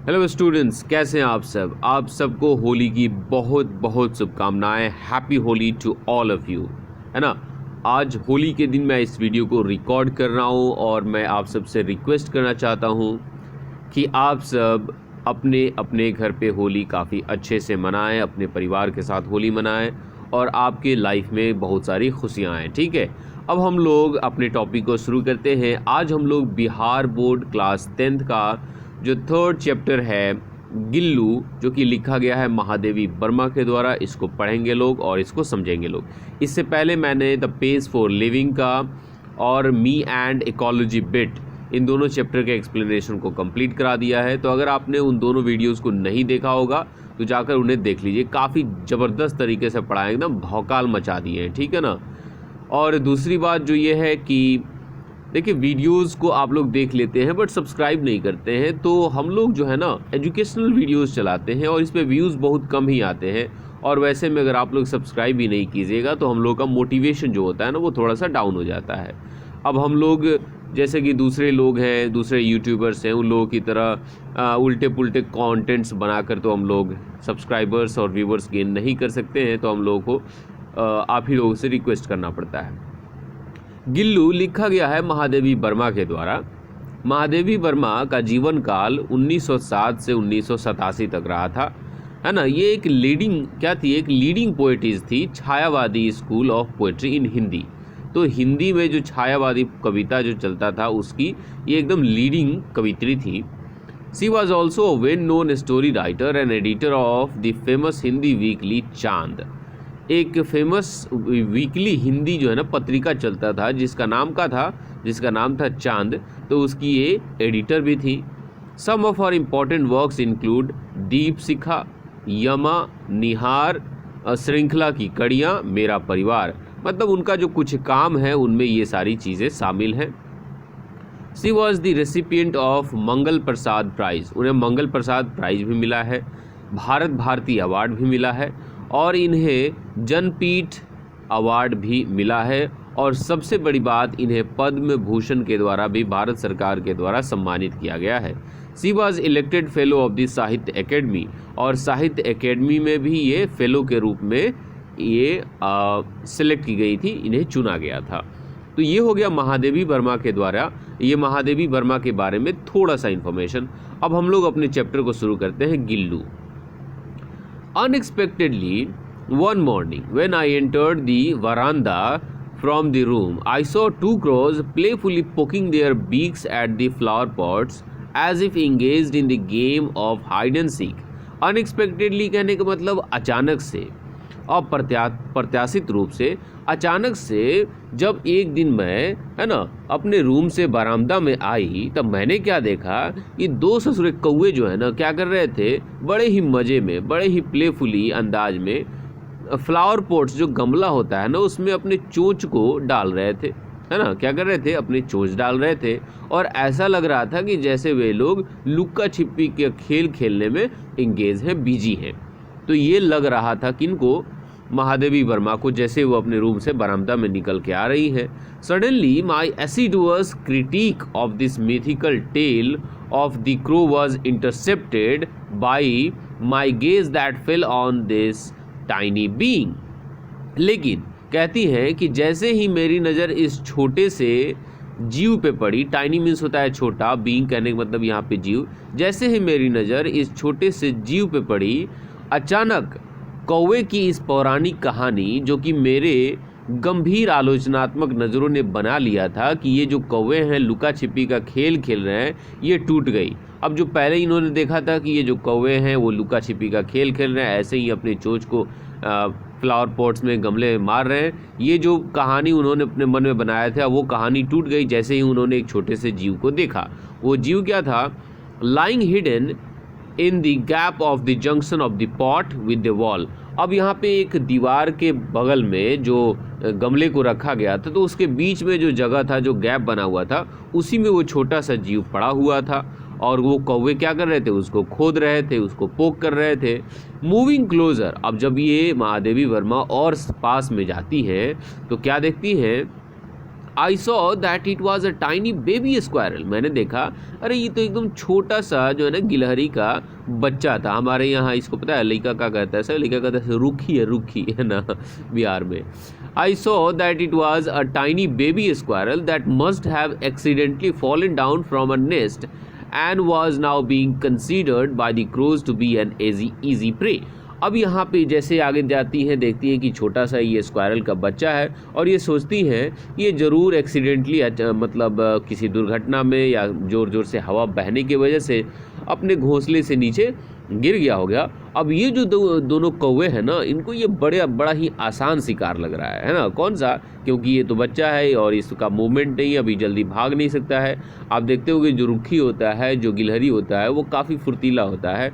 Hello students, कैसे हैं आप सब? आप सबको होली की बहुत बहुत शुभकामनाएं। Happy Holi to all of you, है ना। आज होली के दिन मैं इस वीडियो को रिकॉर्ड कर रहा हूं और मैं आप सबसे रिक्वेस्ट करना चाहता हूं कि आप सब अपने अपने घर पे होली काफ़ी अच्छे से मनाएं, अपने परिवार के साथ होली मनाएं और आपके लाइफ में बहुत सारी खुशियां आएँ। ठीक है, अब हम लोग अपने टॉपिक को शुरू करते हैं। आज हम लोग बिहार बोर्ड क्लास 10th का जो 3rd चैप्टर है गिल्लू, जो कि लिखा गया है महादेवी वर्मा के द्वारा, इसको पढ़ेंगे लोग और इसको समझेंगे लोग। इससे पहले मैंने द पेज फॉर लिविंग का और मी एंड इकोलॉजी बिट, इन दोनों चैप्टर के एक्सप्लेनेशन को कंप्लीट करा दिया है। तो अगर आपने उन दोनों वीडियोस को नहीं देखा होगा तो जाकर उन्हें देख लीजिए। काफ़ी ज़बरदस्त तरीके से पढ़ाएं, एकदम भौकाल मचा दिए हैं, ठीक है ना। और दूसरी बात जो ये है कि देखिए, वीडियोस को आप लोग देख लेते हैं बट सब्सक्राइब नहीं करते हैं। तो हम लोग जो है ना एजुकेशनल वीडियोस चलाते हैं और इस पे व्यूज़ बहुत कम ही आते हैं। और वैसे में अगर आप लोग सब्सक्राइब ही नहीं कीजिएगा तो हम लोग का मोटिवेशन जो होता है ना वो थोड़ा सा डाउन हो जाता है। अब हम लोग जैसे कि दूसरे लोग हैं, दूसरे यूट्यूबर्स हैं, उन लोगों की तरह उल्टे पुल्टे कंटेंट्स बनाकर तो हम लोग सब्सक्राइबर्स और व्यूवर्स गेन नहीं कर सकते हैं। तो हम लोगों को आप ही लोगों से रिक्वेस्ट करना पड़ता है। गिल्लू लिखा गया है महादेवी वर्मा के द्वारा। महादेवी वर्मा का जीवन काल 1907 से 1987 तक रहा था, है ना। ये एक लीडिंग पोएटिस थी, छायावादी school of poetry in Hindi. तो हिंदी में जो छायावादी कविता जो चलता था उसकी ये एकदम लीडिंग कवित्री थी। She was also a well known story writer and editor of the famous Hindi weekly चांद। एक फेमस वीकली हिंदी जो है ना पत्रिका चलता था जिसका नाम था चांद, तो उसकी ये एडिटर भी थी। Some of our important works include Deep Shikha, Yama, Nihar, श्रृंखला की कड़ियाँ, मेरा परिवार। मतलब उनका जो कुछ काम है उनमें ये सारी चीज़ें शामिल हैं। She was the recipient of Mangal Prasad prize. उन्हें मंगल प्रसाद प्राइज़ भी मिला है, भारत भारती अवार्ड भी मिला है और इन्हें जनपीठ अवार्ड भी मिला है। और सबसे बड़ी बात, इन्हें पद्म भूषण के द्वारा भी भारत सरकार के द्वारा सम्मानित किया गया है। She was elected fellow of the साहित्य एकेडमी, और साहित्य एकेडमी में भी ये फेलो के रूप में ये सिलेक्ट की गई थी, इन्हें चुना गया था। तो ये हो गया महादेवी वर्मा के द्वारा, ये महादेवी वर्मा के बारे में थोड़ा सा इन्फॉर्मेशन। अब हम लोग अपने चैप्टर को शुरू करते हैं। Gillu. Unexpectedly, one morning, when I entered the veranda from the room, I saw two crows playfully poking their beaks at the flower pots as if engaged in the game of hide and seek. Unexpectedly कहने का मतलब अचानक से, अप्रत्याशित रूप से, अचानक से जब एक दिन मैं, है ना, अपने रूम से बरामदा में आई तब मैंने क्या देखा, ये दो ससुरे कौवे जो है ना क्या कर रहे थे, बड़े ही मज़े में, बड़े ही प्लेफुली अंदाज में फ्लावर पॉट्स जो गमला होता है ना उसमें अपने चोंच को डाल रहे थे, है ना। क्या कर रहे थे? अपनी चोंच डाल रहे थे। और ऐसा लग रहा था कि जैसे वे लोग लुक्का छिपी के खेल खेलने में इंगेज हैं, बिजी हैं। तो ये लग रहा था किनको? महादेवी वर्मा को, जैसे वो अपने रूम से बरामदा में निकल के आ रही है। Suddenly my assiduous critic of this mythical tale of the crow was intercepted by my gaze that fell on this tiny being. लेकिन कहती हैं कि जैसे ही मेरी नज़र इस छोटे से जीव पे पड़ी, टाइनी मीन्स होता है छोटा, बीइंग कहने का मतलब यहाँ पे जीव, जैसे ही मेरी नज़र इस छोटे से जीव पे पड़ी, अचानक कौवे की इस पौराणिक कहानी जो कि मेरे गंभीर आलोचनात्मक नज़रों ने बना लिया था कि ये जो कौवे हैं लुका छिपी का खेल खेल रहे हैं, ये टूट गई। अब जो पहले इन्होंने देखा था कि ये जो कौवे हैं वो लुका छिपी का खेल खेल रहे हैं, ऐसे ही अपनी चोंच को फ्लावर पॉट्स में, गमले में मार रहे हैं, ये जो कहानी उन्होंने अपने मन में बनाया था वो कहानी टूट गई जैसे ही उन्होंने एक छोटे से जीव को देखा। वो जीव क्या था? Lying hidden in the gap of the junction of the pot with the wall. अब यहाँ पे एक दीवार के बगल में जो गमले को रखा गया था तो उसके बीच में जो जगह था, जो गैप बना हुआ था, उसी में वो छोटा सा जीव पड़ा हुआ था और वो कौवे क्या कर रहे थे? उसको खोद रहे थे, उसको पोक कर रहे थे। मूविंग क्लोजर, अब जब ये महादेवी वर्मा और पास में जाती है तो क्या देखती है? I saw that it was a tiny baby squirrel. मैंने देखा अरे ये तो एकदम छोटा सा जो है ना गिलहरी का बच्चा था। हमारे यहाँ इसको पता है लड़का क्या कहता है सर? लड़का कहता है रुखी है ना बिहार में। I saw that it was a tiny baby squirrel that must have accidentally fallen down from a nest and was now being considered by the crows to be an easy prey। अब यहाँ पे जैसे आगे जाती हैं देखती हैं कि छोटा सा ये स्क्वायरल का बच्चा है और ये सोचती हैं ये ज़रूर एक्सीडेंटली मतलब किसी दुर्घटना में या ज़ोर ज़ोर से हवा बहने की वजह से अपने घोंसले से नीचे गिर गया हो गया। अब ये जो दोनों कौवे हैं ना इनको ये बड़ा ही आसान शिकार लग रहा है ना। कौन सा? क्योंकि ये तो बच्चा है और इसका मूवमेंट नहीं, अभी जल्दी भाग नहीं सकता है। आप देखते होंगे जो रुखी होता है, जो गिलहरी होता है वो काफ़ी फुर्तीला होता है,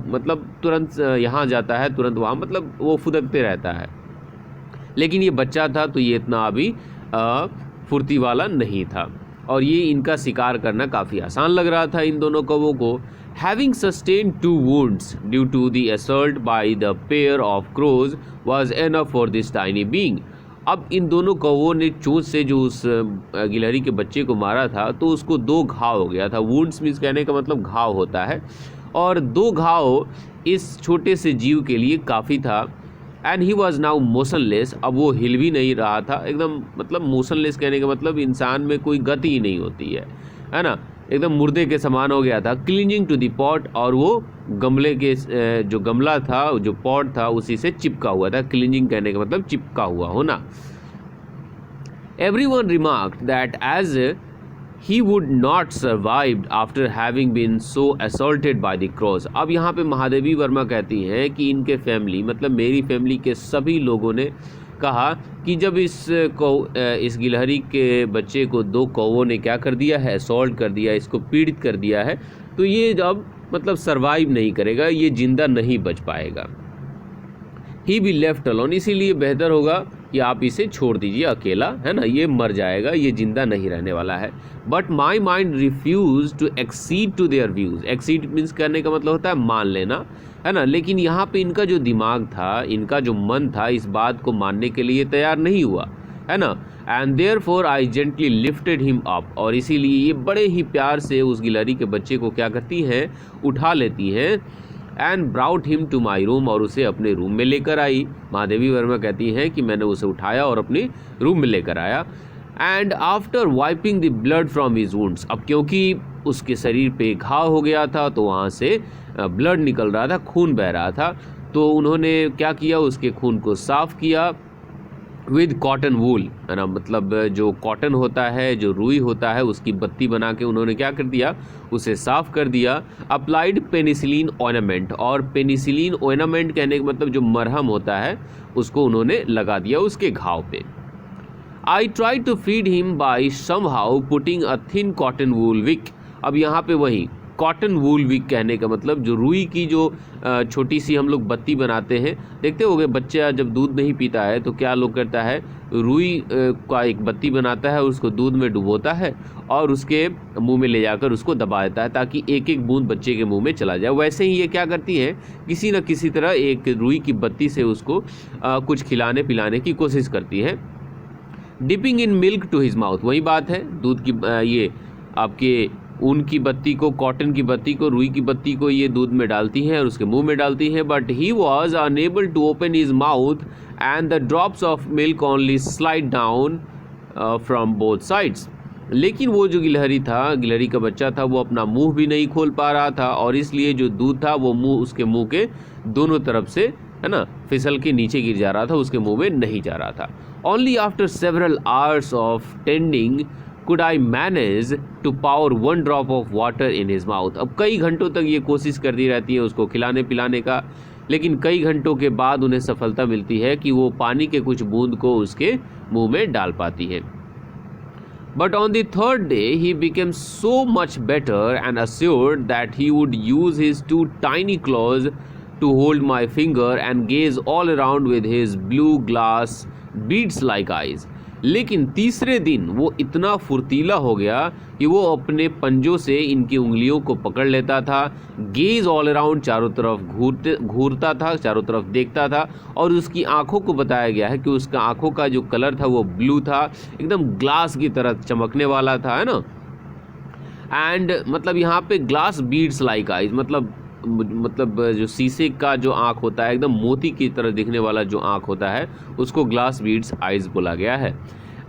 मतलब तुरंत यहाँ जाता है तुरंत वहाँ, मतलब वो फुदकते रहता है। लेकिन ये बच्चा था तो ये इतना अभी फुर्ती वाला नहीं था और ये इनका शिकार करना काफ़ी आसान लग रहा था इन दोनों कौवों को। Having sustained 2 wounds due to the assault by the pair of crows was enough for this tiny being। अब इन दोनों कौवों ने चोंच से जो उस गिलहरी के बच्चे को मारा था तो उसको 2 घाव हो गया था। वुंड्स मीन्स कहने का मतलब घाव होता है, और 2 घाव इस छोटे से जीव के लिए काफ़ी था। And he was now motionless. अब वो हिल भी नहीं रहा था एकदम, मतलब मोशनलेस कहने का मतलब इंसान में कोई गति ही नहीं होती है ना, एकदम मुर्दे के समान हो गया था। क्लिंजिंग टू द पॉट, और वो गमले के जो गमला था जो पॉट था उसी से चिपका हुआ था। क्लिंजिंग कहने का मतलब चिपका हुआ होना। Everyone remarked that as he would not survived after having been so assaulted by the crows. अब यहाँ पे महादेवी वर्मा कहती हैं कि इनके फैमिली मतलब मेरी फैमिली के सभी लोगों ने कहा कि जब इस गिलहरी के बच्चे को 2 कौवों ने क्या कर दिया है, असॉल्ट कर दिया, इसको पीड़ित कर दिया है, तो ये अब मतलब सरवाइव नहीं करेगा, ये जिंदा नहीं बच पाएगा। ही बी लेफ्ट अलोन, इसीलिए बेहतर होगा कि आप इसे छोड़ दीजिए अकेला, है ना, ये मर जाएगा, ये जिंदा नहीं रहने वाला है। But my mind refuse to exceed to their views. Exceed means करने का मतलब होता है मान लेना, है ना। लेकिन यहाँ पे इनका जो दिमाग था, इनका जो मन था, इस बात को मानने के लिए तैयार नहीं हुआ, है ना। And therefore I gently lifted him up, और इसीलिए ये बड़े ही प्यार से उस गिलहरी के बच्चे को क्या करती हैं, उठा लेती हैं। And brought him to my room, और उसे अपने रूम में लेकर आई। महादेवी वर्मा कहती हैं कि मैंने उसे उठाया और अपने रूम में लेकर आया। And after wiping the blood from his wounds, अब क्योंकि उसके शरीर पे घाव हो गया था तो वहाँ से ब्लड निकल रहा था, खून बह रहा था, तो उन्होंने क्या किया, उसके खून को साफ़ किया विद कॉटन वूल, है ना, मतलब जो कॉटन होता है, जो रुई होता है, उसकी बत्ती बना के उन्होंने क्या कर दिया, उसे साफ़ कर दिया। अप्लाइड पेनिसिलिन ऑर्नामेंट, और पेनिसिलिन ऑर्नामेंट कहने का मतलब जो मरहम होता है उसको उन्होंने लगा दिया उसके घाव पे। I try to feed him by somehow putting a thin cotton wool wick. अब यहाँ पे वही कॉटन वूल विक कहने का मतलब जो रुई की जो छोटी सी हम लोग बत्ती बनाते हैं, देखते होगे बच्चा जब दूध नहीं पीता है तो क्या लोग करता है, रुई का एक बत्ती बनाता है, उसको दूध में डुबोता है और उसके मुंह में ले जाकर उसको दबा देता है ताकि एक एक बूंद बच्चे के मुंह में चला जाए। वैसे ही ये क्या करती हैं, किसी न किसी तरह एक रुई की बत्ती से उसको कुछ खिलाने पिलाने की कोशिश करती हैं। Dipping in milk to his mouth, वही बात है, दूध की ये आपके ऊन की बत्ती को, कॉटन की बत्ती को, रुई की बत्ती को ये दूध में डालती हैं और उसके मुंह में डालती हैं। But he was unable to open his mouth and the drops of milk only slide down from both sides. लेकिन वो जो गिलहरी था, गिलहरी का बच्चा था, वो अपना मुंह भी नहीं खोल पा रहा था और इसलिए जो दूध था वो मुंह, उसके मुंह के दोनों तरफ से, है ना, फिसल के नीचे गिर जा रहा था, उसके मुंह में नहीं जा रहा था। Only after several hours of tending could I manage to pour 1 drop of water in his mouth। अब कई घंटों तक ये कोशिश करती रहती है उसको खिलाने पिलाने का, लेकिन कई घंटों के बाद उन्हें सफलता मिलती है कि वो पानी के कुछ बूंद को उसके मुंह में डाल पाती है। But on the 3rd day he became so much better and assured that he would use his 2 tiny claws to hold my finger and gaze all around with his blue glass beads like eyes। लेकिन तीसरे दिन वो इतना फुर्तीला हो गया कि वो अपने पंजों से इनकी उंगलियों को पकड़ लेता था, गेज ऑल अराउंड, चारों तरफ घूरता था, चारों तरफ देखता था, और उसकी आंखों को बताया गया है कि उसका आंखों का जो कलर था वो ब्लू था, एकदम ग्लास की तरह चमकने वाला था, है ना। एंड मतलब यहाँ पे ग्लास बीड्स लाइक आइज, मतलब जो शीशे का जो आँख होता है, एकदम मोती की तरह दिखने वाला जो आँख होता है, उसको ग्लास बीड्स आइज बोला गया है।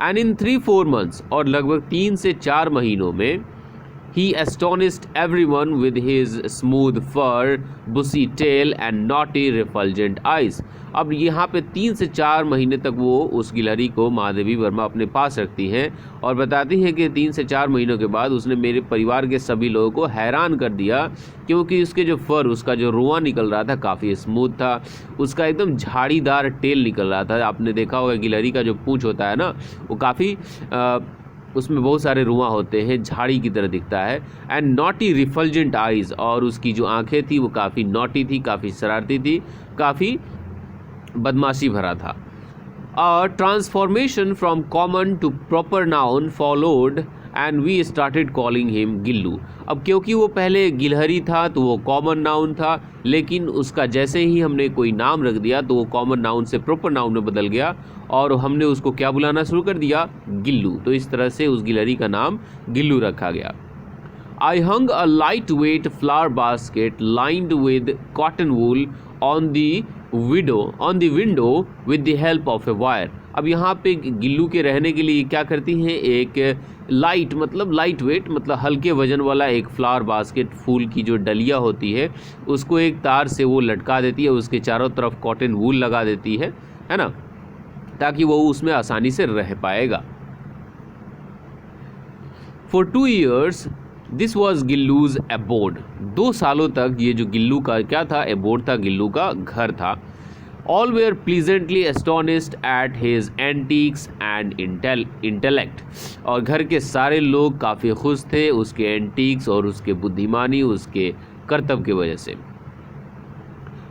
एंड इन 3-4 months, और लगभग 3 से 4 महीनों में, he astonished everyone with his smooth fur, bushy tail and naughty refulgent eyes। अब यहाँ पे 3 से 4 महीने तक वो उस गिलहरी को महादेवी वर्मा अपने पास रखती हैं और बताती हैं कि 3 से 4 महीनों के बाद उसने मेरे परिवार के सभी लोगों को हैरान कर दिया, क्योंकि उसके जो फर, उसका जो रोआ निकल रहा था काफ़ी स्मूथ था, उसका एकदम झाड़ीदार टेल निकल रहा था। आपने देखा होगा गिलहरी का जो पूंछ होता है ना, वो काफ़ी उसमें बहुत सारे रुआं होते हैं, झाड़ी की तरह दिखता है। एंड नॉटी रिफल्जेंट आइज़, और उसकी जो आंखें थी वो काफ़ी नॉटी थी, काफ़ी शरारती थी, काफ़ी बदमाशी भरा था। Transformation from common to proper noun followed and we started calling him Gillu. अब क्योंकि वो पहले गिलहरी था तो वो कॉमन नाउन था, लेकिन उसका जैसे ही हमने कोई नाम रख दिया तो वो कॉमन नाउन से प्रॉपर नाउन में बदल गया और हमने उसको क्या बुलाना शुरू कर दिया, गिल्लू। तो इस तरह से उस गिलहरी का नाम गिल्लू रखा गया। I hung a lightweight flower basket lined with cotton wool on the window with the help of a wire। अब यहाँ पे गिल्लू के रहने के लिए क्या करती हैं, एक लाइट वेट मतलब हल्के वजन वाला एक फ्लावर बास्केट, फूल की जो डलिया होती है, उसको एक तार से वो लटका देती है, उसके चारों तरफ कॉटन वूल लगा देती है ना, ताकि वो उसमें आसानी से रह पाएगा। For 2 years this was Gillu's abode. 2 सालों तक ये जो गिल्लू का क्या था, एबोर्ड था, गिल्लू का घर था। All were pleasantly astonished at his antics and intellect, और घर के सारे लोग काफ़ी खुश थे उसके एंटीक्स और उसके बुद्धिमानी, उसके कर्तव्य की वजह से।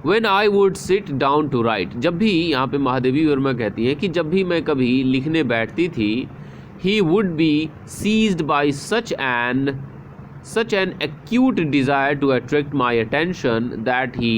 When I would sit down to write, जब भी, यहाँ पे महादेवी वर्मा कहती हैं कि जब भी मैं कभी लिखने बैठती थी, he would be seized by such an acute desire to attract my attention that he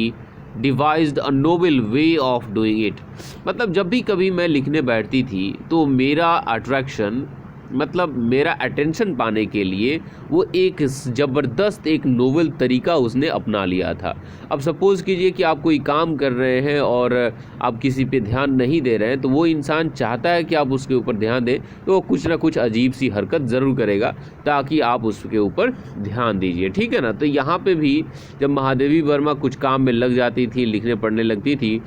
devised a novel way of doing it। मतलब जब भी कभी मैं लिखने बैठती थी तो मेरा अट्रैक्शन, मतलब मेरा अटेंशन पाने के लिए वो एक ज़बरदस्त, एक नोवेल तरीका उसने अपना लिया था। अब सपोज़ कीजिए कि आप कोई काम कर रहे हैं और आप किसी पे ध्यान नहीं दे रहे हैं, तो वो इंसान चाहता है कि आप उसके ऊपर ध्यान दें, तो वो कुछ ना कुछ अजीब सी हरकत ज़रूर करेगा ताकि आप उसके ऊपर ध्यान दीजिए, ठीक है ना। तो यहाँ पे भी जब महादेवी वर्मा कुछ काम में लग जाती थी, लिखने पढ़ने लगती थी,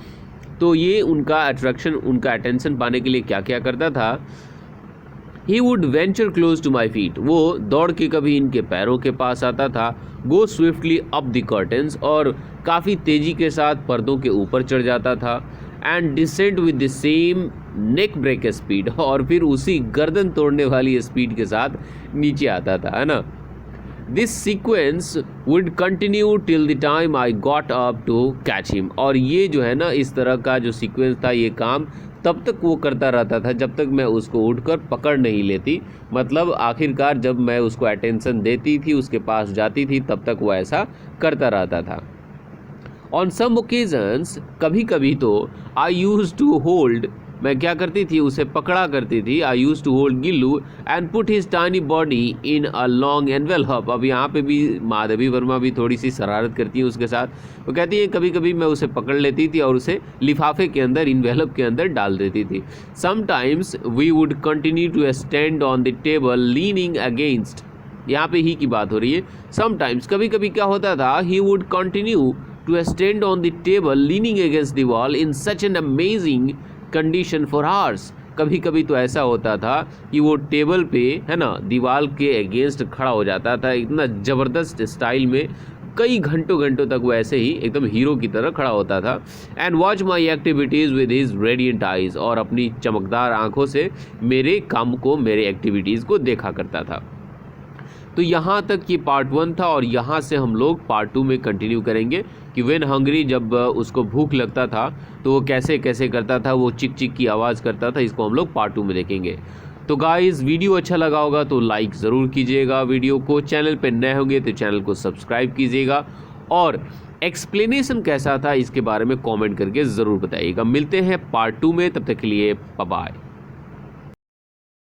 तो ये उनका अट्रैक्शन, उनका अटेंशन पाने के लिए क्या क्या करता था, He would venture close to my feet, वो दौड़ के कभी इनके पैरों के पास आता था, go swiftly up the curtains, और काफ़ी तेज़ी के साथ पर्दों के ऊपर चढ़ जाता था, and descend with the same neck break speed, और फिर उसी गर्दन तोड़ने वाली स्पीड के साथ नीचे आता था, है ना। This sequence would continue till the time I got up to catch him, और ये जो है ना, इस तरह का जो सीक्वेंस था, ये काम तब तक वो करता रहता था जब तक मैं उसको उठकर पकड़ नहीं लेती। मतलब आखिरकार जब मैं उसको अटेंशन देती थी, उसके पास जाती थी, तब तक वो ऐसा करता रहता था। ऑन सम ओकेजन्स, कभी कभी तो आई यूज टू होल्ड, मैं क्या करती थी, उसे पकड़ा करती थी। I used to hold Gillu and put his tiny body in a long envelope. अब यहाँ पे भी महादेवी वर्मा भी थोड़ी सी शरारत करती है उसके साथ। वो कहती है कभी कभी मैं उसे पकड़ लेती थी और उसे लिफाफे के अंदर, इन्वेलप के अंदर डाल देती थी। Sometimes we would continue to stand on the table leaning against, यहाँ पे ही की बात हो रही है। समटाइम्स, कभी कभी क्या होता था, he would continue to stand on the table leaning against the wall in such an amazing condition for hours. कभी कभी तो ऐसा होता था कि वो टेबल पे, है ना, दीवार के अगेंस्ट खड़ा हो जाता था, इतना ज़बरदस्त स्टाइल में, कई घंटों तक वो ऐसे ही एकदम हीरो की तरह खड़ा होता था। And watch my activities with his radiant eyes, और अपनी चमकदार आंखों से मेरे काम को, मेरे एक्टिविटीज़ को देखा करता था। तो यहाँ तक ये पार्ट 1 था और यहाँ से हम लोग पार्ट 2 में कंटिन्यू करेंगे कि व्हेन हंग्री जब उसको भूख लगता था तो वो कैसे कैसे करता था, वो चिक चिक की आवाज़ करता था। इसको हम लोग पार्ट 2 में देखेंगे। तो गाइस वीडियो अच्छा लगा होगा तो लाइक ज़रूर कीजिएगा वीडियो को, चैनल पे नए होंगे तो चैनल को सब्सक्राइब कीजिएगा और एक्सप्लेनेशन कैसा था इसके बारे में कमेंट करके ज़रूर बताइएगा। मिलते हैं पार्ट 2 में, तब तक के लिए बाय बाय।